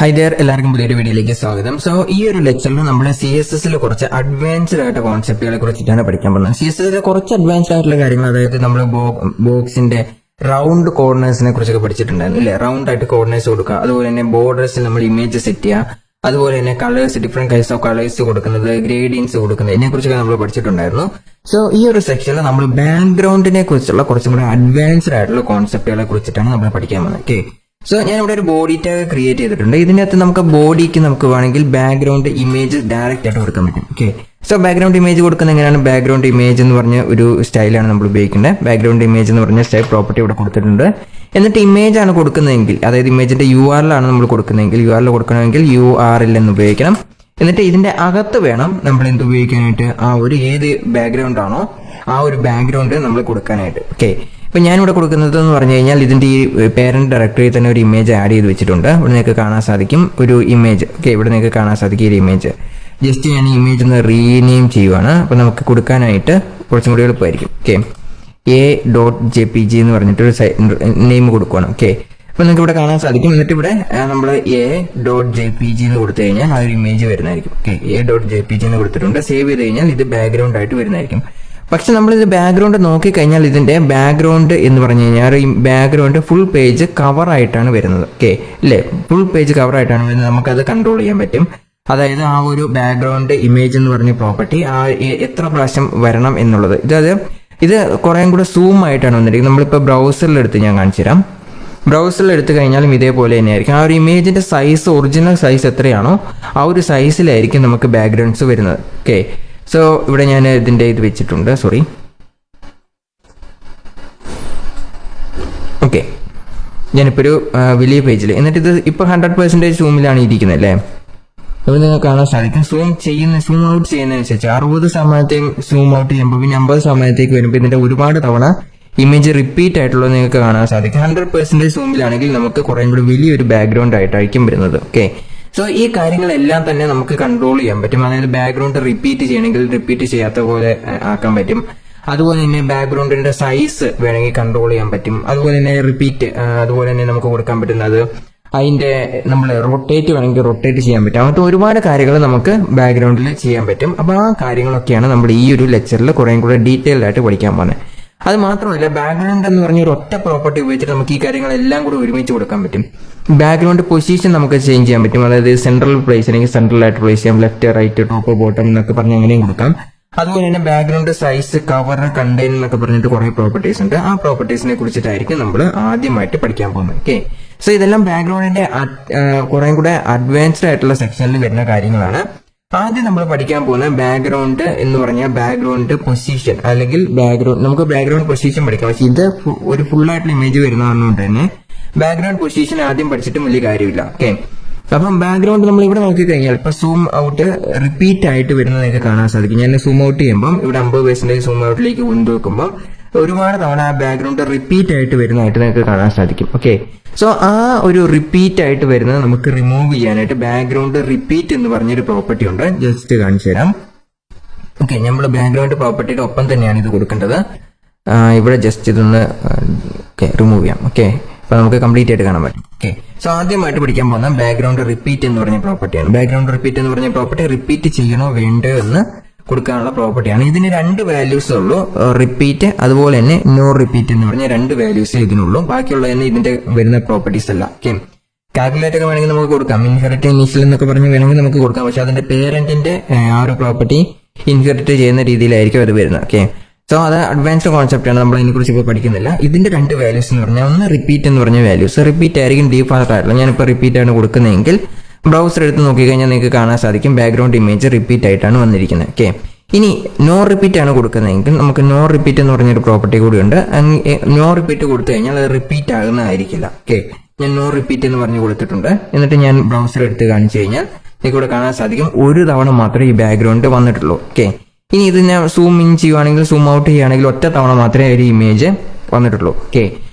High there, എല്ലാവർക്കും പുതിയൊരു വീഡിയോയിലേക്ക് സ്വാഗതം. സോ ഈ ഒരു ലെക്ചറിൽ നമ്മൾ CSS കുറച്ച് അഡ്വാൻസ്ഡ് ആയിട്ട് കോൺസെപ്റ്റുകളെ കുറിച്ചിട്ടാണ് പഠിക്കാൻ പോകുന്നത്. CSS കുറച്ച് അഡ്വാൻസ്ഡ് ആയിട്ടുള്ള കാര്യങ്ങൾ, അതായത് നമ്മൾ ബോക്സിന്റെ റൗണ്ട് കോർണേഴ്സിനെ കുറിച്ചൊക്കെ പഠിച്ചിട്ടുണ്ടായിരുന്നു അല്ലേ. റൗണ്ട് ആയിട്ട് കോർണേഴ്സ് കൊടുക്കുക, അതുപോലെ തന്നെ ബോർഡേഴ്സിൽ നമ്മൾ ഇമേജ് സെറ്റ് ചെയ്യുക, അതുപോലെ തന്നെ colours, different guys of colours കൊടുക്കുന്നത്, ഗ്രേഡിയൻസ് കൊടുക്കുന്നത്, ഇതിനെ കുറിച്ചൊക്കെ നമ്മൾ പഠിച്ചിട്ടുണ്ടായിരുന്നു. സോ ഈ ഒരു സെക്ഷനിൽ നമ്മൾ ബാക്ക്ഗ്രൗണ്ടിനെ കുറിച്ചുള്ള കുറച്ചും കൂടെ അഡ്വാൻസ്ഡ് ആയിട്ടുള്ള കോൺസെപ്റ്റുകളെ കുറിച്ചിട്ടാണ് നമ്മൾ പഠിക്കാൻ പോകുന്നത്. ഓക്കെ, സോ ഞാൻ ഇവിടെ ഒരു ബോഡി ടാഗ് ക്രിയേറ്റ് ചെയ്തിട്ടുണ്ട്. ഇതിനകത്ത് നമുക്ക് ബോഡിക്ക് നമുക്ക് വേണമെങ്കിൽ ബാക്ക്ഗ്രൗണ്ട് ഇമേജ് ഡയറക്റ്റ് ആയിട്ട് കൊടുക്കാൻ പറ്റും. ഓക്കെ, സോ ബാക്ക്ഗ്രൗണ്ട് ഇമേജ് കൊടുക്കുന്നത് എങ്ങനെയാണ്? ബാക്ക്ഗ്രൗണ്ട് ഇമേജ് എന്ന് പറഞ്ഞ ഒരു സ്റ്റൈലാണ് നമ്മൾ ഉപയോഗിക്കേണ്ടത്. ബാക്ക്ഗ്രൗണ്ട് ഇമേജ് എന്ന് പറഞ്ഞ സ്റ്റൈൽ പ്രോപ്പർട്ടി ഇവിടെ കൊടുത്തിട്ടുണ്ട്. എന്നിട്ട് ഇമേജ് ആണ് കൊടുക്കുന്നതെങ്കിൽ, അതായത് ഇമേജിന്റെ URL ആണ് നമ്മൾ കൊടുക്കുന്നതെങ്കിൽ, URL കൊടുക്കണമെങ്കിൽ URL എന്ന് ഉപയോഗിക്കണം. എന്നിട്ട് ഇതിന്റെ അകത്ത് വേണം നമ്മൾ എന്ത് ഉപയോഗിക്കാനായിട്ട്? ആ ഒരു ഏത് ബാക്ക്ഗ്രൗണ്ട് ആണോ ആ ഒരു ബാക്ക്ഗ്രൗണ്ട് നമ്മൾ കൊടുക്കാനായിട്ട്. ഓക്കെ, ഇപ്പൊ ഞാനിവിടെ കൊടുക്കുന്നത് എന്ന് പറഞ്ഞു കഴിഞ്ഞാൽ ഇതിന്റെ ഈ പേരന്റ് ഡയറക്ടറിയിൽ തന്നെ ഒരു ഇമേജ് ആഡ് ചെയ്ത് വെച്ചിട്ടുണ്ട്. ഇവിടെ നിങ്ങൾക്ക് കാണാൻ സാധിക്കും ഒരു ഇമേജ്. ഓക്കെ, ഇവിടെ നിങ്ങൾക്ക് കാണാൻ സാധിക്കും ഒരു ഇമേജ്. ജസ്റ്റ് ഞാൻ ഈ ഇമേജ് ഒന്ന് റീനെയിം ചെയ്യുവാണ്. അപ്പൊ നമുക്ക് കൊടുക്കാനായിട്ട് കുറച്ചും കൂടി എളുപ്പമായിരിക്കും. ഓക്കെ, a.jpg എന്ന് പറഞ്ഞിട്ടൊരു നെയിം കൊടുക്കുകയാണ്. ഓക്കെ, അപ്പൊ നിങ്ങൾക്ക് ഇവിടെ കാണാൻ സാധിക്കും. എന്നിട്ട് ഇവിടെ നമ്മൾ a.jpg എന്ന് കൊടുത്തു കഴിഞ്ഞാൽ ആ ഒരു ഇമേജ് വരുന്നതായിരിക്കും. ഓക്കെ, a.jpg എന്ന് കൊടുത്തിട്ടുണ്ട്. സേവ് ചെയ്ത് കഴിഞ്ഞാൽ ഇത് ബാക്ക്ഗ്രൗണ്ട് ആയിട്ട് വരുന്നതായിരിക്കും. പക്ഷെ നമ്മളിത് ബാക്ക്ഗ്രൗണ്ട് നോക്കിക്കഴിഞ്ഞാൽ ഇതിന്റെ ബാക്ക്ഗ്രൗണ്ട് എന്ന് പറഞ്ഞു കഴിഞ്ഞാൽ ഈ ബാക്ക്ഗ്രൗണ്ട് ഫുൾ പേജ് കവർ ആയിട്ടാണ് വരുന്നത്. ഓക്കെ അല്ലേ, ഫുൾ പേജ് കവർ ആയിട്ടാണ് വരുന്നത്. നമുക്കത് കൺട്രോൾ ചെയ്യാൻ പറ്റും. അതായത് ആ ഒരു ബാക്ക്ഗ്രൗണ്ട് ഇമേജ് എന്ന് പറഞ്ഞ പ്രോപ്പർട്ടി ആ എത്ര പ്രാവശ്യം വരണം എന്നുള്ളത്. ഇത് കുറേ കൂടെ സൂം ആയിട്ടാണ് വന്നിരിക്കുന്നത്. നമ്മളിപ്പോൾ ബ്രൗസറിലെടുത്ത് ഞാൻ കാണിച്ചു തരാം. ബ്രൗസറിൽ എടുത്തു കഴിഞ്ഞാലും ഇതേപോലെ തന്നെയായിരിക്കും. ആ ഒരു ഇമേജിന്റെ സൈസ്, ഒറിജിനൽ സൈസ് എത്രയാണോ ആ ഒരു സൈസിലായിരിക്കും നമുക്ക് ബാക്ക്ഗ്രൗണ്ട്സ് വരുന്നത്. ഓക്കെ, സോ ഇവിടെ ഞാൻ ഇതിന്റെ ഇത് വെച്ചിട്ടുണ്ട്. സോറി. ഓക്കെ, ഞാനിപ്പോൾ ഒരു വലിയ പേജിൽ, എന്നിട്ട് ഇത് ഇപ്പോൾ 100% സൂമിലാണ് ഇരിക്കുന്നത് അല്ലേ. അപ്പോൾ നിങ്ങൾക്ക് കാണാൻ സാധിക്കും സൂം ഔട്ട് ചെയ്യുന്നതനുസരിച്ച് 60% സൂം ഔട്ട് ചെയ്യുമ്പോൾ പിന്നെ 50% വരുമ്പോൾ ഇതിന്റെ ഒരുപാട് തവണ ഇമേജ് റിപ്പീറ്റ് ആയിട്ടുള്ളത് നിങ്ങൾക്ക് കാണാൻ സാധിക്കും. 100% സൂമിലാണെങ്കിൽ നമുക്ക് കുറേ കൂടി വലിയൊരു ബാക്ക്ഗ്രൗണ്ട് ആയിട്ടായിരിക്കും വരുന്നത്. ഓക്കെ, സോ ഈ കാര്യങ്ങളെല്ലാം തന്നെ നമുക്ക് കൺട്രോൾ ചെയ്യാൻ പറ്റും. അതായത് ബാക്ക്ഗ്രൗണ്ട് റിപ്പീറ്റ് ചെയ്യണമെങ്കിൽ റിപ്പീറ്റ് ചെയ്യാത്ത പോലെ ആക്കാൻ പറ്റും. അതുപോലെ തന്നെ ബാക്ക്ഗ്രൗണ്ടിന്റെ സൈസ് വേണമെങ്കിൽ കൺട്രോൾ ചെയ്യാൻ പറ്റും. അതുപോലെ തന്നെ റിപ്പീറ്റ്, അതുപോലെ തന്നെ നമുക്ക് കൊടുക്കാൻ പറ്റുന്നത് അതിന്റെ നമ്മൾ റൊട്ടേറ്റ് വേണമെങ്കിൽ റൊട്ടേറ്റ് ചെയ്യാൻ പറ്റും. അങ്ങനത്തെ ഒരുപാട് കാര്യങ്ങൾ നമുക്ക് ബാക്ക്ഗ്രൗണ്ടിൽ ചെയ്യാൻ പറ്റും. അപ്പൊ ആ കാര്യങ്ങളൊക്കെയാണ് നമ്മൾ ഈ ഒരു ലെക്ചറിൽ കുറേ കൂടെ ഡീറ്റെയിൽഡ് ആയിട്ട് പഠിക്കാൻ പോകുന്നത്. അത് മാത്രമല്ല, ബാക്ക്ഗ്രൗണ്ട് എന്ന് പറഞ്ഞ ഒരു ഒറ്റ പ്രോപ്പർട്ടി ഉപയോഗിച്ചിട്ട് നമുക്ക് ഈ കാര്യങ്ങളെല്ലാം കൂടി ഒരുമിച്ച് കൊടുക്കാൻ പറ്റും. ബാക്ക്ഗ്രൗണ്ട് പൊസിഷൻ നമുക്ക് ചേഞ്ച് ചെയ്യാൻ പറ്റും. അതായത് സെൻട്രൽ പ്ലേസ് അല്ലെങ്കിൽ സെൻട്രൽ ആയിട്ട് പ്ലേസ് ചെയ്യാം, ലെഫ്റ്റ്, റൈറ്റ്, ടോപ്പ്, ബോട്ടം എന്നൊക്കെ പറഞ്ഞ് അങ്ങനെയും കൊടുക്കാം. അതുപോലെ തന്നെ ബാക്ക്ഗ്രൗണ്ട് സൈസ്, കവർ, കണ്ടെയ്ൻ എന്നൊക്കെ പറഞ്ഞിട്ട് കുറെ പ്രോപ്പർട്ടീസ് ഉണ്ട്. ആ പ്രോപ്പർട്ടീസിനെ കുറിച്ചിട്ടായിരിക്കും നമ്മൾ ആദ്യമായിട്ട് പഠിക്കാൻ പോകുന്നത്. ഓക്കെ, സോ ഇതെല്ലാം ബാക്ക്ഗ്രൗണ്ടിന്റെ കുറെ കൂടെ അഡ്വാൻസ്ഡ് ആയിട്ടുള്ള സെക്ഷനിൽ വരുന്ന കാര്യങ്ങളാണ്. ആദ്യം നമ്മൾ പഠിക്കാൻ പോകുന്ന ബാക്ക്ഗ്രൗണ്ട് എന്ന് പറഞ്ഞാൽ ബാക്ക്ഗ്രൗണ്ട് പൊസിഷൻ, അല്ലെങ്കിൽ നമുക്ക് ബാക്ക്ഗ്രൗണ്ട് പൊസിഷൻ പഠിക്കാം. പക്ഷെ ഇത് ഒരു ഫുൾ ആയിട്ടുള്ള ഇമേജ് വരുന്നതുകൊണ്ട് തന്നെ ബാക്ക്ഗ്രൗണ്ട് പൊസിഷൻ ആദ്യം പഠിച്ചിട്ടും വലിയ കാര്യമില്ല. ഓക്കെ, അപ്പം ബാക്ക്ഗ്രൗണ്ട് നമ്മൾ ഇവിടെ നോക്കിക്കഴിഞ്ഞാൽ ഇപ്പൊ സൂം ഔട്ട് റിപ്പീറ്റ് ആയിട്ട് വരുന്നത് നിങ്ങൾക്ക് കാണാൻ സാധിക്കും. ഞാൻ സൂം ഔട്ട് ചെയ്യുമ്പോൾ ഇവിടെ 50% സൂം ഔട്ടിലേക്ക് കൊണ്ടുവെക്കുമ്പോൾ ഒരുപാട് തവണ ആ ബാക്ക്ഗ്രൗണ്ട് റിപ്പീറ്റ് ആയിട്ട് വരുന്നതായിട്ട് നിങ്ങൾക്ക് കാണാൻ സാധിക്കും. ഓക്കെ, സോ ആ ഒരു റിപ്പീറ്റ് ആയിട്ട് വരുന്നത് നമുക്ക് റിമൂവ് ചെയ്യാനായിട്ട് ബാക്ക്ഗ്രൗണ്ട് റിപ്പീറ്റ് എന്ന് പറഞ്ഞൊരു പ്രോപ്പർട്ടി ഉണ്ട്. ജസ്റ്റ് കാണിച്ചു തരാം. ഓക്കെ, നമ്മൾ ബാക്ക്ഗ്രൗണ്ട് പ്രോപ്പർട്ടിയുടെ ഒപ്പം തന്നെയാണ് ഇത് കൊടുക്കേണ്ടത്. ഇവിടെ ജസ്റ്റ് ഇതൊന്ന് റിമൂവ് ചെയ്യാം. ഓക്കെ, അപ്പൊ നമുക്ക് കംപ്ലീറ്റ് ആയിട്ട് കാണാൻ പറ്റും. ഓക്കെ, സോ ആദ്യമായിട്ട് പഠിക്കാൻ പോകുന്ന ബാക്ക്ഗ്രൗണ്ട് റിപ്പീറ്റ് എന്ന് പറഞ്ഞ പ്രോപ്പർട്ടിയാണ്. ബാക്ക്ഗ്രൗണ്ട് റിപ്പീറ്റ് എന്ന് പറഞ്ഞ പ്രോപ്പർട്ടി റിപ്പീറ്റ് ചെയ്യണോ വേണ്ടോ എന്ന് കൊടുക്കാനുള്ള പ്രോപ്പർട്ടിയാണ്. ഇതിന് 2 വാല്യൂസ് ഉള്ളൂ, റിപ്പീറ്റ് അതുപോലെ തന്നെ നോ റിപ്പീറ്റ് എന്ന് പറഞ്ഞ 2 വാല്യൂസ് ഇതിനുള്ളൂ. ബാക്കിയുള്ളതന്നെ ഇതിന്റെ വരുന്ന പ്രോപ്പർട്ടീസ് അല്ല. ഓക്കെ, കാൽക്കുലേറ്റ് ഒക്കെ വേണമെങ്കിൽ നമുക്ക് കൊടുക്കാം. ഇൻഹെറിറ്റ് ഇനീഷ്യൽ എന്നൊക്കെ പറഞ്ഞ് വേണമെങ്കിൽ നമുക്ക് കൊടുക്കാം. പക്ഷെ അതിന്റെ പേരന്റിന്റെ ആ ഒരു പ്രോപ്പർട്ടി ഇൻഹെറിറ്റ് ചെയ്യുന്ന രീതിയിലായിരിക്കും അത് വരുന്നത്. ഓക്കെ, സോ അത് അഡ്വാൻസ്ഡ് കോൺസെപ്റ്റ് ആണ്, നമ്മൾ അതിനെ കുറിച്ച് ഇപ്പോൾ പഠിക്കുന്നില്ല. ഇതിന്റെ 2 വാല്യൂസ് എന്ന് പറഞ്ഞാൽ ഒന്ന് റിപ്പീറ്റ് എന്ന് പറഞ്ഞ വാല്യൂസ്, റിപ്പീറ്റ് ആയിരിക്കും ഡീഫാൾട്ട് ആയിട്ടുള്ള. ഞാനിപ്പോൾ റിപ്പീറ്റ് ആണ് കൊടുക്കുന്നതെങ്കിൽ ബ്രൗസർ എടുത്ത് നോക്കിക്കഴിഞ്ഞാൽ നിങ്ങൾക്ക് കാണാൻ സാധിക്കും ബാക്ക്ഗ്രൗണ്ട് ഇമേജ് റിപ്പീറ്റ് ആയിട്ടാണ് വന്നിരിക്കുന്നത്. ഓക്കെ, ഇനി നോ റിപ്പീറ്റ് ആണ് കൊടുക്കുന്നതെങ്കിൽ നമുക്ക് നോ റിപ്പീറ്റ് എന്ന് പറഞ്ഞൊരു പ്രോപ്പർട്ടി കൂടിയുണ്ട്. നോ റിപ്പീറ്റ് കൊടുത്തു കഴിഞ്ഞാൽ അത് റിപ്പീറ്റ് ആകുന്നതായിരിക്കില്ല. ഓക്കെ, ഞാൻ നോ റിപ്പീറ്റ് എന്ന് പറഞ്ഞ് കൊടുത്തിട്ടുണ്ട്. എന്നിട്ട് ഞാൻ ബ്രൗസർ എടുത്ത് കാണിച്ചു കഴിഞ്ഞാൽ നിങ്ങൾക്ക് ഇവിടെ കാണാൻ സാധിക്കും ഒരു തവണ മാത്രമേ ഈ ബാക്ക്ഗ്രൗണ്ട് വന്നിട്ടുള്ളൂ. ഓക്കെ, ഇനി ഇത് ഞാൻ സൂം ഇൻ ചെയ്യുവാണെങ്കിൽ സൂം ഔട്ട് ചെയ്യുകയാണെങ്കിൽ ഒറ്റ തവണ മാത്രമേ ഒരു ഇമേജ് വന്നിട്ടുള്ളൂ. ഓക്കെ,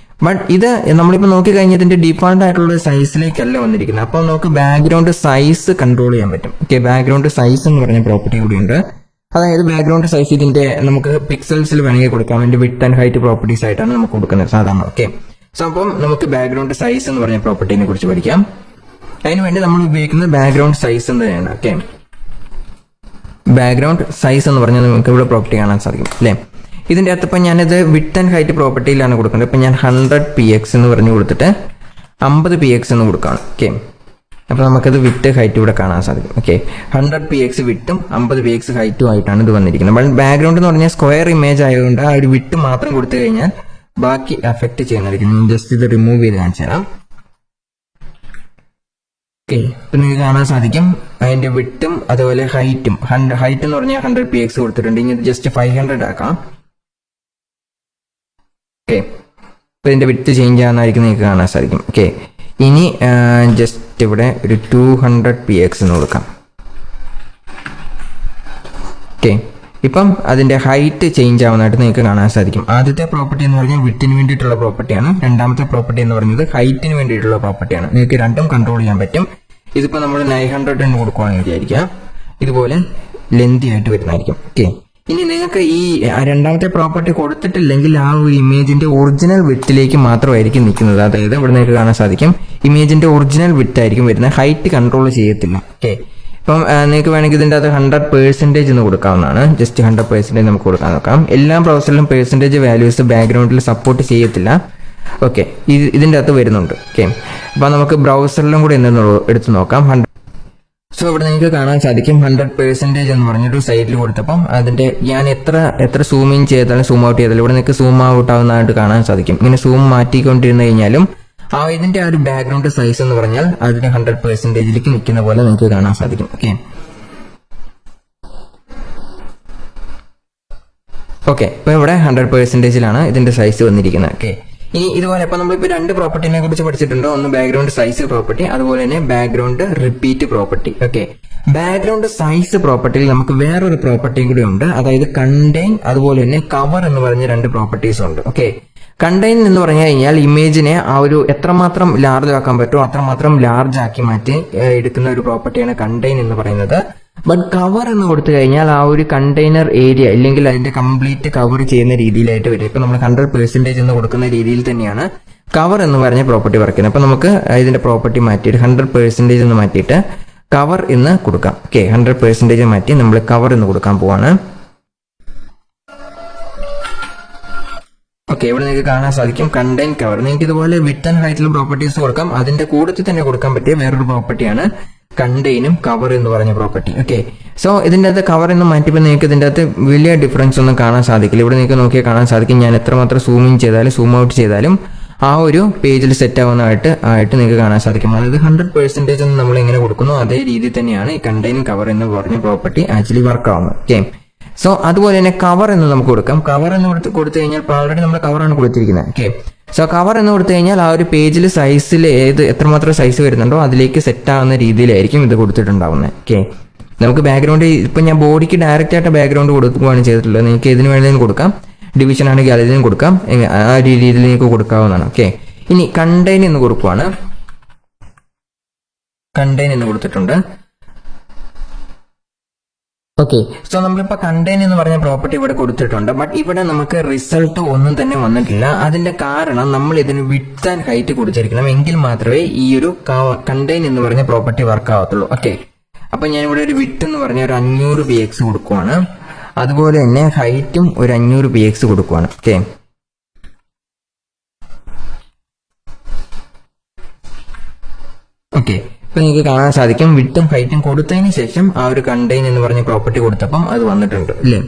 ബട്ട് ഇത് നമ്മളിപ്പോൾ നോക്കിക്കഴിഞ്ഞതിന്റെ ഡിഫാൾട്ട് ആയിട്ടുള്ള സൈസിലേക്കല്ല വന്നിരിക്കുന്നത്. അപ്പോൾ നമുക്ക് ബാക്ക്ഗ്രൗണ്ട് സൈസ് കൺട്രോൾ ചെയ്യാൻ പറ്റും. ഓക്കെ, ബാക്ക്ഗ്രൗണ്ട് സൈസ് എന്ന് പറഞ്ഞ പ്രോപ്പർട്ടി കൂടിയുണ്ട്. അതായത് ബാക്ക്ഗ്രൗണ്ട് സൈസ് ഇതിന്റെ നമുക്ക് പിക്സൽസിൽ വേണമെങ്കിൽ കൊടുക്കാം. അതിന്റെ വിഡ്ത്ത് ആൻഡ് ഹൈറ്റ് പ്രോപ്പർട്ടീസ് ആയിട്ടാണ് നമുക്ക് കൊടുക്കുന്നത് സാധാരണ. ഓക്കെ, സോ അപ്പം നമുക്ക് ബാക്ക്ഗ്രൗണ്ട് സൈസ് എന്ന് പറഞ്ഞ പ്രോപ്പർട്ടിനെ കുറിച്ച് പഠിക്കാം. അതിനുവേണ്ടി നമ്മൾ ഉപയോഗിക്കുന്നത് ബാക്ക്ഗ്രൗണ്ട് സൈസ് എന്ന് തന്നെയാണ്. ഓക്കെ, ബാക്ക്ഗ്രൗണ്ട് സൈസ് എന്ന് പറഞ്ഞാൽ നമുക്ക് ഇവിടെ പ്രോപ്പർട്ടി കാണാൻ സാധിക്കും അല്ലേ. ഇതിൻ്റെ അകത്ത് ഇപ്പം ഞാനിത് വിഡ്ത്ത് ആൻഡ് ഹൈറ്റ് പ്രോപ്പർട്ടിയിലാണ് കൊടുക്കുന്നത്. ഇപ്പം ഞാൻ 100px എന്ന് പറഞ്ഞു കൊടുത്തിട്ട് 50px എന്ന് കൊടുക്കുകയാണ്. ഓക്കെ, അപ്പോൾ നമുക്കത് വിത്ത് ഹൈറ്റ് ഇവിടെ കാണാൻ സാധിക്കും. ഓക്കെ, 100px വിട്ടും 50px ഹൈറ്റും ആയിട്ടാണ് ഇത് വന്നിരിക്കുന്നത്. ബട്ട് ബാക്ക്ഗ്രൗണ്ട് എന്ന് പറഞ്ഞാൽ സ്ക്വയർ ഇമേജ് ആയതുകൊണ്ട് ആ ഒരു വിട്ട് മാത്രം കൊടുത്തു കഴിഞ്ഞാൽ ബാക്കി എഫക്റ്റ് ചെയ്യുന്നതായിരിക്കും. ജസ്റ്റ് ഇത് റിമൂവ് ചെയ്ത് കാണിച്ചു തരാം. ഓക്കെ, ഇപ്പം നിങ്ങൾക്ക് കാണാൻ സാധിക്കും അതിന്റെ വിട്ടും അതുപോലെ ഹൈറ്റും. ഹൈറ്റ് എന്ന് പറഞ്ഞാൽ 100px കൊടുത്തിട്ടുണ്ട്. ഇനി ഇത് ജസ്റ്റ് 500 ആക്കാം. ഓക്കെ, ഇപ്പൊ ഇതിന്റെ വിട്ട് ചേഞ്ച് ആകുന്നതായിരിക്കും നിങ്ങൾക്ക് കാണാൻ സാധിക്കും. ഓക്കെ, ഇനി ജസ്റ്റ് ഇവിടെ ഒരു 200px എന്ന് കൊടുക്കാം. ഓക്കെ, ഇപ്പം അതിന്റെ ഹൈറ്റ് ചേഞ്ച് ആവുന്നതായിട്ട് നിങ്ങൾക്ക് കാണാൻ സാധിക്കും. ആദ്യത്തെ പ്രോപ്പർട്ടി എന്ന് പറഞ്ഞാൽ വിട്ടിന് വേണ്ടിയിട്ടുള്ള പ്രോപ്പർട്ടിയാണ്. രണ്ടാമത്തെ പ്രോപ്പർട്ടി എന്ന് പറയുന്നത് ഹൈറ്റിന് വേണ്ടിയിട്ടുള്ള പ്രോപ്പർട്ടിയാണ്. നിങ്ങൾക്ക് രണ്ടും കൺട്രോൾ ചെയ്യാൻ പറ്റും. ഇതിപ്പോ നമ്മൾ 900 എന്ന് കൊടുക്കുകയാണെന്ന് വിചാരിക്കുക, ഇതുപോലെ ലെന്തി ആയിട്ട് വരുന്നതായിരിക്കും. ഓക്കെ, ഇനി നിങ്ങൾക്ക് ഈ രണ്ടാമത്തെ പ്രോപ്പർട്ടി കൊടുത്തിട്ടില്ലെങ്കിൽ ആ ഒരു ഇമേജിന്റെ ഒറിജിനൽ വിട്ടിലേക്ക് മാത്രമായിരിക്കും നിൽക്കുന്നത്. അതായത് ഇവിടെ നിങ്ങൾക്ക് കാണാൻ സാധിക്കും ഇമേജിന്റെ ഒറിജിനൽ വിട്ട് ആയിരിക്കും വരുന്നത്, ഹൈറ്റ് കൺട്രോൾ ചെയ്യത്തില്ല. ഓക്കെ, ഇപ്പം നിങ്ങൾക്ക് വേണമെങ്കിൽ ഇതിൻ്റെ അത് 100% എന്ന് കൊടുക്കാവുന്നതാണ്. ജസ്റ്റ് 100% നമുക്ക് കൊടുക്കാൻ നോക്കാം. എല്ലാ ബ്രൗസറിലും പെർസെൻറ്റേജ് വാല്യൂസ് ബാക്ക്ഗ്രൗണ്ടിൽ സപ്പോർട്ട് ചെയ്യത്തില്ല. ഓക്കെ, ഇതിൻ്റെ അകത്ത് വരുന്നുണ്ട്. ഓക്കെ, അപ്പം നമുക്ക് ബ്രൗസറിലും കൂടി എന്തെന്നുള്ളൂ എടുത്ത് നോക്കാം. സോ ഇവിടെ നിങ്ങൾക്ക് കാണാൻ സാധിക്കും 100% എന്ന് പറഞ്ഞൊരു സൈഡിൽ കൊടുത്തപ്പം അതിന്റെ ഞാൻ എത്ര സൂം ഇൻ ചെയ്താലും സൂം ഔട്ട് ചെയ്താലും ഇവിടെ നിങ്ങൾക്ക് സൂം ഔട്ട് ആവുന്നതായിട്ട് കാണാൻ സാധിക്കും. ഇങ്ങനെ സൂം മാറ്റിക്കൊണ്ടിരുന്നു കഴിഞ്ഞാലും ഇതിന്റെ ആ ഒരു ബാക്ക്ഗ്രൗണ്ട് സൈസ് എന്ന് പറഞ്ഞാൽ അതിന് 100%ലേക്ക് നിൽക്കുന്ന പോലെ നിങ്ങൾക്ക് കാണാൻ സാധിക്കും. ഓക്കെ, ഇപ്പൊ ഇവിടെ 100%ലാണ് ഇതിന്റെ സൈസ് വന്നിരിക്കുന്നത്. ഓക്കെ, ഇനി ഇതുപോലെ ഇപ്പൊ നമ്മളിപ്പോ രണ്ട് പ്രോപ്പർട്ടിനെ കുറിച്ച് പഠിച്ചിട്ടുണ്ട്. ഒന്ന് ബാക്ക്ഗ്രൗണ്ട് സൈസ് പ്രോപ്പർട്ടി, അതുപോലെ തന്നെ background repeat property. Okay, background size പ്രോപ്പർട്ടിയിൽ നമുക്ക് വേറൊരു പ്രോപ്പർട്ടിയും കൂടി ഉണ്ട്. അതായത് കണ്ടെയ്ൻ അതുപോലെ തന്നെ കവർ എന്ന് പറഞ്ഞ രണ്ട് പ്രോപ്പർട്ടീസ് ഉണ്ട്. ഓക്കെ, കണ്ടെയ്ൻ എന്ന് പറഞ്ഞു കഴിഞ്ഞാൽ ഇമേജിനെ ആ ഒരു എത്രമാത്രം ലാർജ് ആക്കാൻ പറ്റുമോ അത്രമാത്രം ലാർജ് ആക്കി മാറ്റി എടുക്കുന്ന ഒരു പ്രോപ്പർട്ടിയാണ് കണ്ടെയ്ൻ എന്ന് പറയുന്നത്. ബട്ട് കവർ എന്ന് കൊടുത്തു കഴിഞ്ഞാൽ ആ ഒരു കണ്ടെയ്നർ ഏരിയ ഇല്ലെങ്കിൽ അതിന്റെ കംപ്ലീറ്റ് കവർ ചെയ്യുന്ന രീതിയിലായിട്ട് വരും. ഇപ്പൊ നമ്മൾ 100% എന്ന് കൊടുക്കുന്ന രീതിയിൽ തന്നെയാണ് കവർ എന്ന് പറഞ്ഞ പ്രോപ്പർട്ടി വർക്ക് ചെയ്യുന്നത്. അപ്പൊ നമുക്ക് ഇതിന്റെ പ്രോപ്പർട്ടി മാറ്റിയിട്ട് 100% എന്ന് മാറ്റിയിട്ട് കവർ എന്ന് കൊടുക്കാം. ഓക്കെ, 100% മാറ്റി നമ്മൾ കവർ എന്ന് കൊടുക്കാൻ പോവാണ്. ഓക്കെ, ഇവിടെ നിങ്ങൾക്ക് കാണാൻ സാധിക്കും കണ്ടെയ്ൻ കവർ. നിങ്ങൾക്ക് ഇതുപോലെ വിഡ്ത്ത് ആൻഡ് ഹൈറ്റിലും പ്രോപ്പർട്ടീസ് കൊടുക്കാം. അതിന്റെ കൂട്ടത്തിൽ തന്നെ കൊടുക്കാൻ പറ്റിയ വേറൊരു പ്രോപ്പർട്ടിയാണ് കണ്ടെയ്നും കവർ എന്ന് പറഞ്ഞ പ്രോപ്പർട്ടി. ഓക്കെ, സോ ഇതിന്റെ അകത്ത് കവർ എന്ന് മാറ്റിയപ്പോൾ നിങ്ങൾക്ക് ഇതിന്റെ അകത്ത് വലിയ ഡിഫറൻസ് ഒന്നും കാണാൻ സാധിക്കില്ല. ഇവിടെ നിങ്ങൾക്ക് നോക്കിയാൽ കാണാൻ സാധിക്കും ഞാൻ എത്രമാത്രം സൂം ഇൻ ചെയ്താലും സൂം ഔട്ട് ചെയ്താലും ആ ഒരു പേജിൽ സെറ്റ് ആവുന്നതായിട്ട് നിങ്ങൾക്ക് കാണാൻ സാധിക്കും. അതായത് 100% എന്ന് നമ്മൾ എങ്ങനെ കൊടുക്കുന്നു അതേ രീതിയിൽ തന്നെയാണ് ഈ കണ്ടെയ്ൻ കവർ എന്ന് പറഞ്ഞ പ്രോപ്പർട്ടി ആക്ച്വലി വർക്ക് ആവുന്നത്. ഓക്കെ, സോ അതുപോലെ തന്നെ കവർ എന്ന് നമുക്ക് കൊടുക്കാം. കവർ എന്ന് കൊടുത്തു കഴിഞ്ഞാൽ ഓൾറെഡി നമ്മൾ കവറാണ് കൊടുത്തിരിക്കുന്നത്. ഓക്കെ, സോ കവർ എന്ന് കൊടുത്തു കഴിഞ്ഞാൽ ആ ഒരു പേജിൽ സൈസിൽ എത്രമാത്രം സൈസ് വരുന്നുണ്ടോ അതിലേക്ക് സെറ്റ് ആവുന്ന രീതിയിലായിരിക്കും ഇത് കൊടുത്തിട്ടുണ്ടാവുന്നത്. ഓക്കെ, നമുക്ക് ബാക്ക്ഗ്രൗണ്ട് ഇപ്പം ഞാൻ ബോഡിക്ക് ഡയറക്റ്റ് ആയിട്ട് ബാക്ക്ഗ്രൗണ്ട് കൊടുക്കുകയാണ് ചെയ്തിട്ടുള്ളത്. നിങ്ങൾക്ക് ഇതിന് വേണമെങ്കിലും കൊടുക്കാം, ഡിവിഷൻ ആണെങ്കിൽ അതിനും കൊടുക്കാം, ആ രീതിയിൽ നിങ്ങൾക്ക് കൊടുക്കാവുന്നതാണ്. ഓക്കെ, ഇനി കണ്ടെയ്ൻ എന്ന് കൊടുക്കുവാണ്. കണ്ടെയ്ൻ എന്ന് കൊടുത്തിട്ടുണ്ട്. ഓക്കെ, സോ നമ്മളിപ്പോ കണ്ടെയ്ൻ എന്ന് പറഞ്ഞ പ്രോപ്പർട്ടി ഇവിടെ കൊടുത്തിട്ടുണ്ട്. ബട്ട് ഇവിടെ നമുക്ക് റിസൾട്ട് ഒന്നും തന്നെ വന്നിട്ടില്ല. അതിന്റെ കാരണം നമ്മൾ ഇതിന് വിഡ്ത്ത് ആൻഡ് ഹൈറ്റ് കൊടുത്തിരിക്കണം, എങ്കിൽ മാത്രമേ ഈ ഒരു കണ്ടെയ്ൻ എന്ന് പറഞ്ഞ പ്രോപ്പർട്ടി വർക്ക് ആവത്തുള്ളൂ. ഓക്കെ, അപ്പൊ ഞാൻ ഇവിടെ ഒരു വിഡ്ത്ത് എന്ന് പറഞ്ഞ ഒരു 500px കൊടുക്കുവാണ്. അതുപോലെ തന്നെ ഹൈറ്റും ഒരു 500px കൊടുക്കുവാണ്. ഓക്കെ, ഓക്കെ, ഇപ്പൊ നിങ്ങൾക്ക് കാണാൻ സാധിക്കും വിഡ്ത്തും ഹൈറ്റും കൊടുത്തതിന് ശേഷം ആ ഒരു കണ്ടെയ്ൻ എന്ന് പറഞ്ഞ പ്രോപ്പർട്ടി കൊടുത്തപ്പം അത് വന്നിട്ടുണ്ട് അല്ലേ.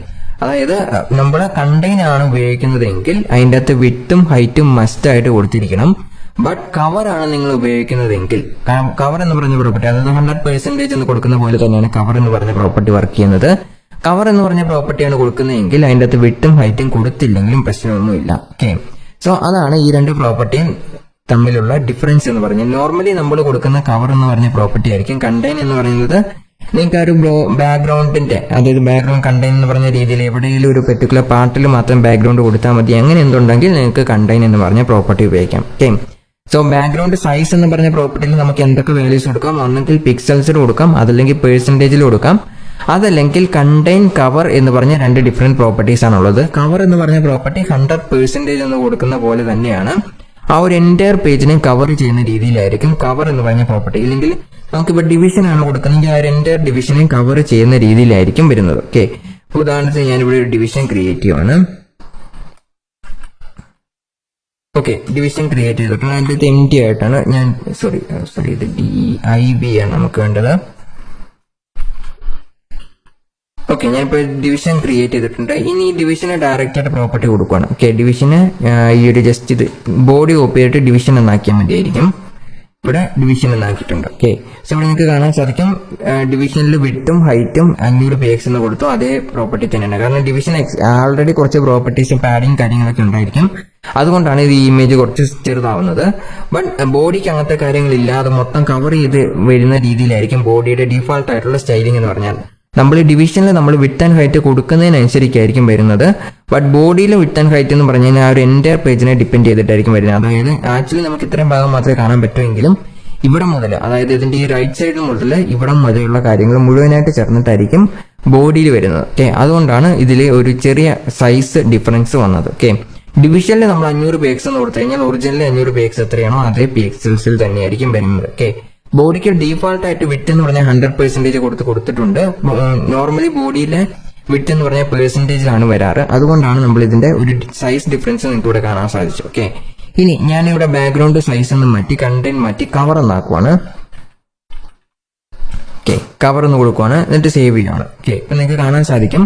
അതായത് നമ്മൾ കണ്ടെയ്ൻ ആണ് ഉപയോഗിക്കുന്നതെങ്കിൽ അതിൻ്റെ അകത്ത് വിഡ്ത്തും ഹൈറ്റും മസ്റ്റ് ആയിട്ട് കൊടുത്തിരിക്കണം. ബട്ട് കവർ ആണ് നിങ്ങൾ ഉപയോഗിക്കുന്നതെങ്കിൽ കവർ എന്ന് പറഞ്ഞ പ്രോപ്പർട്ടി അതായത് 100% എന്ന് കൊടുക്കുന്ന പോലെ തന്നെയാണ് കവർ എന്ന് പറഞ്ഞ പ്രോപ്പർട്ടി വർക്ക് ചെയ്യുന്നത്. കവർ എന്ന് പറഞ്ഞ പ്രോപ്പർട്ടിയാണ് കൊടുക്കുന്നതെങ്കിൽ അതിൻ്റെ അകത്ത് വിഡ്ത്തും ഹൈറ്റും കൊടുത്തില്ലെങ്കിലും പ്രശ്നമൊന്നുമില്ല. ഓക്കെ, സോ അതാണ് ഈ രണ്ട് പ്രോപ്പർട്ടിയും തമ്മിലുള്ള ഡിഫറൻസ് എന്ന് പറഞ്ഞാൽ. നോർമലി നമ്മൾ കൊടുക്കുന്ന കവർ എന്ന് പറഞ്ഞ പ്രോപ്പർട്ടി ആയിരിക്കും. കണ്ടെയ്ൻ എന്ന് പറയുന്നത് നിങ്ങൾക്ക് ആ ഒരു ബാക്ക്ഗ്രൗണ്ടിന്റെ അതായത് ബാക്ക്ഗ്രൗണ്ട് കണ്ടെയ്ൻ എന്ന് പറഞ്ഞ രീതിയിൽ എവിടെയെങ്കിലും ഒരു പെർട്ടിക്കുലർ പാർട്ടിൽ മാത്രം ബാക്ക്ഗ്രൗണ്ട് കൊടുത്താൽ മതി. അങ്ങനെ എന്തുണ്ടെങ്കിൽ നിങ്ങൾക്ക് കണ്ടെയ്ൻ എന്ന് പറഞ്ഞ പ്രോപ്പർട്ടി ഉപയോഗിക്കാം. ഓക്കെ, സോ ബാക്ക്ഗ്രൗണ്ട് സൈസ് എന്ന് പറഞ്ഞ പ്രോപ്പർട്ടിയിൽ നമുക്ക് എന്തൊക്കെ വാല്യൂസ് കൊടുക്കാം? ഒന്നെങ്കിൽ പിക്സൽസിൽ കൊടുക്കാം, അതല്ലെങ്കിൽ പെർസെൻറ്റേജിൽ കൊടുക്കാം, അതല്ലെങ്കിൽ കണ്ടെയ്ൻ കവർ എന്ന് പറഞ്ഞ രണ്ട് ഡിഫറെന്റ് പ്രോപ്പർട്ടീസ് ആണുള്ളത്. കവർ എന്ന് പറഞ്ഞ പ്രോപ്പർട്ടി 100% എന്ന് കൊടുക്കുന്ന പോലെ തന്നെയാണ് ആ ഒരു എൻറ്റയർ പേജിനെ കവർ ചെയ്യുന്ന രീതിയിലായിരിക്കും കവർ എന്ന് പറഞ്ഞ പ്രോപ്പർട്ടി. ഇല്ലെങ്കിൽ നമുക്കിപ്പോൾ ഡിവിഷൻ ആണ് കൊടുക്കുന്നതെങ്കിൽ ആ ഒരു എൻറ്റയർ ഡിവിഷനെ കവർ ചെയ്യുന്ന രീതിയിലായിരിക്കും വരുന്നത്. ഓക്കെ, ഉദാഹരണത്തിന് ഞാനിവിടെ ഒരു ഡിവിഷൻ ക്രിയേറ്റ് ചെയ്യുവാണ്. ഓക്കെ, ഡിവിഷൻ ക്രിയേറ്റ് ചെയ്തിട്ടുണ്ട്. അതിൻ്റെ എം ടി ആയിട്ടാണ് ഞാൻ സോറി ഇത് DIV ആണ് നമുക്ക് വേണ്ടത്. ഓക്കെ, ഞാനിപ്പോൾ ഡിവിഷൻ ക്രിയേറ്റ് ചെയ്തിട്ടുണ്ട്. ഇനി ഈ ഡിവിഷന് ഡയറക്റ്റ് ആയിട്ട് പ്രോപ്പർട്ടി കൊടുക്കുകയാണ്. ഓക്കെ, ഡിവിഷന് ഈ ഒരു ജസ്റ്റ് ഇത് ബോഡി കോപ്പി ചെയ്തിട്ട് ഡിവിഷൻ എന്നാക്കിയാൽ മതിയായിരിക്കും. ഇവിടെ ഡിവിഷൻ എന്നാക്കിയിട്ടുണ്ട്. ഓക്കെ, സോ ഇവിടെ നിങ്ങൾക്ക് കാണാൻ സാധിക്കും ഡിവിഷനിൽ വിട്ടും ഹൈറ്റും 500 px എന്ന് കൊടുത്തു. അതേ പ്രോപ്പർട്ടി തന്നെയാണ്. കാരണം ഡിവിഷൻ ആൾറെഡി കുറച്ച് പ്രോപ്പർട്ടീസും പാഡിങ് കാര്യങ്ങളൊക്കെ ഉണ്ടായിരിക്കും. അതുകൊണ്ടാണ് ഇത് ഈ ഇമേജ് കുറച്ച് ചെറുതാവുന്നത്. ബട്ട് ബോഡിക്ക് അങ്ങനത്തെ കാര്യങ്ങളില്ലാതെ മൊത്തം കവർ ചെയ്ത് വരുന്ന രീതിയിലായിരിക്കും ബോഡിയുടെ ഡീഫാൾട്ട് ആയിട്ടുള്ള സ്റ്റൈലിംഗ് എന്ന് പറഞ്ഞാൽ. നമ്മൾ ഡിവിഷനിൽ നമ്മൾ വിത്ത് ആൻഡ് ഹൈറ്റ് കൊടുക്കുന്നതിനനുസരിച്ചായിരിക്കും വരുന്നത്. ബട്ട് ബോഡിയിൽ വിത്ത് ആൻഡ് ഹൈറ്റ് എന്ന് പറഞ്ഞു കഴിഞ്ഞാൽ ആ ഒരു എൻ്റെ പേജിനെ ഡിപ്പെൻഡ് ചെയ്തിട്ടായിരിക്കും വരുന്നത്. അതായത് ആക്ച്വലി നമുക്ക് ഇത്രയും ഭാഗം മാത്രമേ കാണാൻ പറ്റുമെങ്കിലും ഇവിടെ മുതൽ, അതായത് ഇതിന്റെ ഈ റൈറ്റ് സൈഡ് മുതൽ ഇവിടെ മുതലുള്ള കാര്യങ്ങൾ മുഴുവനായിട്ട് ചേർന്നിട്ടായിരിക്കും ബോഡിയിൽ വരുന്നത്. ഓക്കെ, അതുകൊണ്ടാണ് ഇതിൽ ഒരു ചെറിയ സൈസ് ഡിഫറൻസ് വന്നത്. ഓക്കെ, ഡിവിഷനിൽ നമ്മൾ 500 px എന്ന് കൊടുത്തു കഴിഞ്ഞാൽ ഒറിജിനൽ 500 px എത്രയാണോ അതേ പിക്സൽസിൽ തന്നെയായിരിക്കും വരുന്നത്. ഓക്കെ, ബോഡിക്ക് ഡീഫാൾട്ട് ആയിട്ട് വിട്ട് എന്ന് പറഞ്ഞാൽ 100% കൊടുത്തിട്ടുണ്ട്. നോർമലി ബോഡിയിലെ വിട്ട് എന്ന് പറഞ്ഞാൽ പെർസെന്റേജിലാണ് വരാറ്. അതുകൊണ്ടാണ് നമ്മൾ ഇതിന്റെ ഒരു സൈസ് ഡിഫറൻസ് നിങ്ങൾക്ക് ഇവിടെ കാണാൻ സാധിച്ചു. ഓക്കെ, ഇനി ഞാനിവിടെ ബാക്ക്ഗ്രൗണ്ട് സൈസ് എന്ന് മാറ്റി കണ്ടന്റ് മാറ്റി കവർ എന്നാക്കുവാണ്. ഓക്കെ, കവർ എന്ന് കൊടുക്കുവാണ്, എന്നിട്ട് സേവ് ചെയ്യുകയാണ്. ഓക്കെ, ഇപ്പൊ നിങ്ങൾക്ക് കാണാൻ സാധിക്കും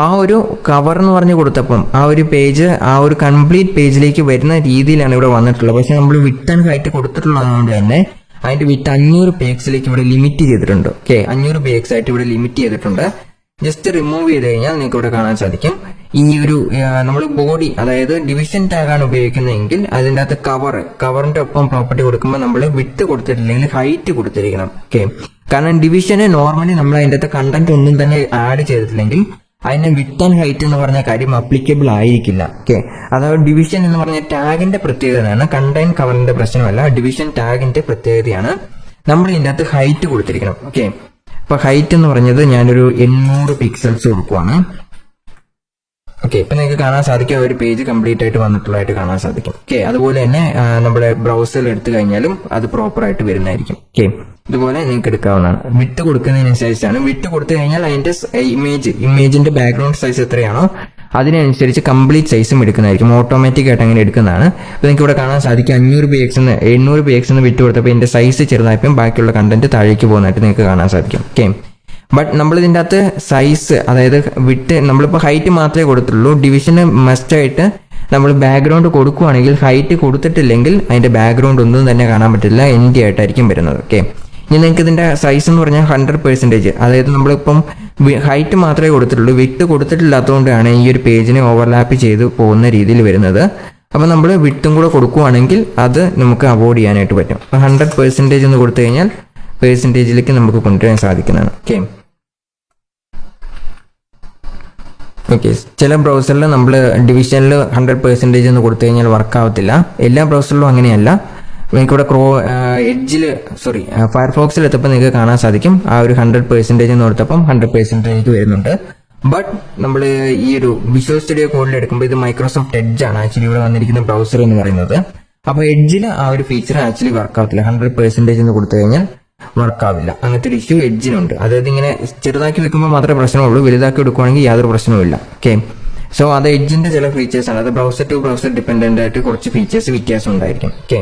ആ ഒരു കവർ എന്ന് പറഞ്ഞ് കൊടുത്തപ്പം ആ ഒരു പേജ് ആ ഒരു കംപ്ലീറ്റ് പേജിലേക്ക് വരുന്ന രീതിയിലാണ് ഇവിടെ വന്നിട്ടുള്ളത്. പക്ഷെ നമ്മൾ വിട്ട് ആൻഡ് ഹൈറ്റ് കൊടുത്തിട്ടുള്ളതുകൊണ്ട് തന്നെ അതിന്റെ വിട്ട് 500 pxലേക്ക് ഇവിടെ ലിമിറ്റ് ചെയ്തിട്ടുണ്ട്. ഓക്കെ, 500 px ആയിട്ട് ഇവിടെ ലിമിറ്റ് ചെയ്തിട്ടുണ്ട്. ജസ്റ്റ് റിമൂവ് ചെയ്ത് കഴിഞ്ഞാൽ നിങ്ങൾക്ക് ഇവിടെ കാണാൻ സാധിക്കും ഈ ഒരു നമ്മൾ ബോഡി, അതായത് ഡിവിഷൻ ടാഗാണ് ഉപയോഗിക്കുന്നതെങ്കിൽ അതിൻ്റെ അകത്ത് കവറിന്റെ ഒപ്പം പ്രോപ്പർട്ടി കൊടുക്കുമ്പോൾ നമ്മൾ വിട്ട് കൊടുത്തിട്ടില്ലെങ്കിൽ ഹൈറ്റ് കൊടുത്തിരിക്കണം. ഓക്കെ, കാരണം ഡിവിഷന് നോർമലി നമ്മൾ അതിൻ്റെ അകത്ത് കണ്ടന്റ് ഒന്നും തന്നെ ആഡ് ചെയ്തിട്ടില്ലെങ്കിൽ അതിന് വിത്ത് ആൻഡ് ഹൈറ്റ് എന്ന് പറഞ്ഞ കാര്യം അപ്ലിക്കബിൾ ആയിരിക്കില്ല. ഓക്കെ, അതായത് ഡിവിഷൻ എന്ന് പറഞ്ഞ ടാഗിന്റെ പ്രത്യേകതയാണ്, കണ്ടന്റ് കവറിന്റെ പ്രശ്നമല്ല. ഡിവിഷൻ ടാഗിന്റെ പ്രത്യേകതയാണ് നമ്മൾ ഇതിൻ്റെ അകത്ത് ഹൈറ്റ് കൊടുത്തിരിക്കണം. ഓക്കെ, അപ്പൊ ഹൈറ്റ് എന്ന് പറഞ്ഞത് ഞാനൊരു 800 പിക്സൽസ് കൊടുക്കുവാണ്. ഓക്കെ, ഇപ്പൊ നിങ്ങൾക്ക് കാണാൻ സാധിക്കും ഒരു പേജ് കംപ്ലീറ്റ് ആയിട്ട് വന്നിട്ടുള്ളതായിട്ട് കാണാൻ സാധിക്കും. ഓക്കെ, അതുപോലെ തന്നെ നമ്മുടെ ബ്രൗസറിൽ എടുത്തു കഴിഞ്ഞാലും അത് പ്രോപ്പർ ആയിട്ട് വരുന്നതായിരിക്കും. ഓക്കെ, ഇതുപോലെ നിങ്ങൾക്ക് എടുക്കാവുന്നതാണ്. വിട്ട് കൊടുക്കുന്നതിനനുസരിച്ചാണ്. വിട്ട് കൊടുത്തു കഴിഞ്ഞാൽ അതിന്റെ ഇമേജിന്റെ ബാക്ക്ഗ്രൗണ്ട് സൈസ് എത്രയാണോ അതിനനുസരിച്ച് കംപ്ലീറ്റ് സൈസും എടുക്കുന്നതായിരിക്കും. ഓട്ടോമാറ്റിക് ആയിട്ട് അങ്ങനെ എടുക്കുന്നതാണ്. അപ്പോൾ നിങ്ങൾക്ക് ഇവിടെ കാണാൻ സാധിക്കും 500 px എന്ന് 800 px എന്ന് വിട്ട് കൊടുത്തപ്പോൾ ഇതിന്റെ സൈസ് ചെറുതായപ്പോൾ ബാക്കിയുള്ള കണ്ടന്റ് താഴേക്ക് പോകുന്നതായിട്ട് നിങ്ങൾക്ക് കാണാൻ സാധിക്കും. ഓക്കെ, ബട്ട് നമ്മൾ ഇതിൻ്റെ അകത്ത് സൈസ്, അതായത് വിട്ട് നമ്മളിപ്പോൾ ഹൈറ്റ് മാത്രമേ കൊടുത്തുള്ളൂ. ഡിവിഷന് മസ്റ്റായിട്ട് നമ്മൾ ബാക്ക്ഗ്രൗണ്ട് കൊടുക്കുകയാണെങ്കിൽ ഹൈറ്റ് കൊടുത്തിട്ടില്ലെങ്കിൽ അതിന്റെ ബാക്ക്ഗ്രൗണ്ട് ഒന്നും തന്നെ കാണാൻ പറ്റില്ല, എൻഡി ആയിട്ടായിരിക്കും വരുന്നത്. ഓക്കെ, ഇനി നിങ്ങൾക്ക് ഇതിന്റെ സൈസ് എന്ന് പറഞ്ഞാൽ 100%, അതായത് നമ്മളിപ്പം ഹൈറ്റ് മാത്രമേ കൊടുത്തിട്ടുള്ളൂ, വിട്ട് കൊടുത്തിട്ടില്ലാത്തതുകൊണ്ടാണ് ഈ ഒരു പേജിനെ ഓവർലാപ്പ് ചെയ്ത് പോകുന്ന രീതിയിൽ വരുന്നത്. അപ്പം നമ്മൾ വിട്ടും കൂടെ കൊടുക്കുകയാണെങ്കിൽ അത് നമുക്ക് അവോയ്ഡ് ചെയ്യാനായിട്ട് പറ്റും. അപ്പം 100% എന്ന് കൊടുത്തു കഴിഞ്ഞാൽ പെർസെൻറ്റേജിലേക്ക് നമുക്ക് കൊണ്ടുവരാൻ സാധിക്കുന്നതാണ്. ഓക്കെ, ചില ബ്രൗസറിൽ നമ്മൾ ഡിവിഷനിൽ 100% എന്ന് കൊടുത്തു കഴിഞ്ഞാൽ വർക്ക് ആവത്തില്ല. എല്ലാ ബ്രൗസറിലും അങ്ങനെയല്ല. നിങ്ങൾക്കിവിടെ ഫയർഫോക്സിൽ എത്തപ്പോൾ നിങ്ങൾക്ക് കാണാൻ സാധിക്കും ആ ഒരു 100% എന്ന് കൊടുത്തപ്പം 100% വരുന്നുണ്ട്. ബട്ട് നമ്മൾ ഈ ഒരു വിഷ്വൽ സ്റ്റുഡിയോ കോഡിൽ എടുക്കുമ്പോൾ ഇത് മൈക്രോസോഫ്റ്റ് എഡ്ജ് ആണ് ആക്ച്വലി ഇവിടെ വന്നിരിക്കുന്ന ബ്രൗസർ എന്ന് പറയുന്നത്. അപ്പോൾ എഡ്ജിൽ ആ ഒരു ഫീച്ചർ ആക്ച്വലി വർക്ക് ആവത്തില്ല. 100% എന്ന് കൊടുത്തു കഴിഞ്ഞാൽ വർക്കാവില്ല. അങ്ങനത്തെ ഒരു ഇഷ്യൂ എഡ്ജിനുണ്ട്. അതായത് ഇങ്ങനെ ചെറുതാക്കി വെക്കുമ്പോൾ മാത്രമേ പ്രശ്നമുള്ളൂ, വലുതാക്കി എടുക്കുകയാണെങ്കിൽ യാതൊരു പ്രശ്നവുമില്ല. ഓക്കെ, സോ അത് എഡ്ജിന്റെ ചില ഫീച്ചേഴ്സ് ആണ്. അത് ബ്രൗസർ ടു ബ്രൗസർ ഡിപെൻഡന്റ് ആയിട്ട് കുറച്ച് ഫീച്ചേഴ്സ് വ്യത്യാസം ഉണ്ടായിരിക്കും. ഓക്കെ,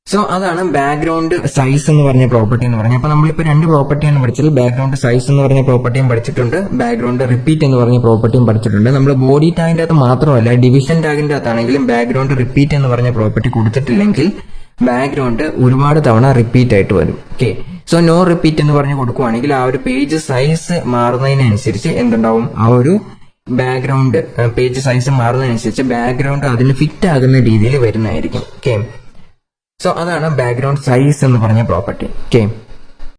സോ അതാണ് ബാക്ക്ഗ്രൗണ്ട് സൈസ് എന്ന് പറഞ്ഞ പ്രോപ്പർട്ടി എന്ന് പറഞ്ഞാൽ. അപ്പൊ നമ്മളിപ്പോൾ 2 പ്രോപ്പർട്ടിയാണ് പഠിച്ചത്. ബാക്ക്ഗ്രൗണ്ട് സൈസ് എന്ന് പറഞ്ഞ പ്രോപ്പർട്ടിയും പഠിച്ചിട്ടുണ്ട്, ബാക്ക്ഗ്രൗണ്ട് റിപ്പീറ്റ് എന്ന് പറഞ്ഞ പ്രോപ്പർട്ടിയും പഠിച്ചിട്ടുണ്ട്. നമ്മൾ ബോഡി ടാഗിന്റെ അകത്ത് മാത്രമല്ല ഡിവിഷൻ ടാഗിന്റെ അകത്താണെങ്കിലും ബാക്ക്ഗ്രൗണ്ട് റിപ്പീറ്റ് എന്ന് പറഞ്ഞ പ്രോപ്പർട്ടി കൊടുത്തിട്ടില്ലെങ്കിൽ ബാക്ക്ഗ്രൗണ്ട് ഒരുപാട് തവണ റിപ്പീറ്റ് ആയിട്ട് വരും. ഓക്കെ, സോ നോ റിപ്പീറ്റ് എന്ന് പറഞ്ഞ് കൊടുക്കുവാണെങ്കിൽ ആ ഒരു പേജ് സൈസ് മാറുന്നതിനനുസരിച്ച് എന്തുണ്ടാവും, ആ ഒരു ബാക്ക്ഗ്രൗണ്ട് പേജ് സൈസ് മാറുന്നതിനനുസരിച്ച് ബാക്ക്ഗ്രൗണ്ട് അതിന് ഫിറ്റ് ആകുന്ന രീതിയിൽ വരുന്നതായിരിക്കും. ഓക്കെ, സോ അതാണ് ബാക്ക്ഗ്രൗണ്ട് സൈസ് എന്ന് പറഞ്ഞ പ്രോപ്പർട്ടി. ഓക്കെ.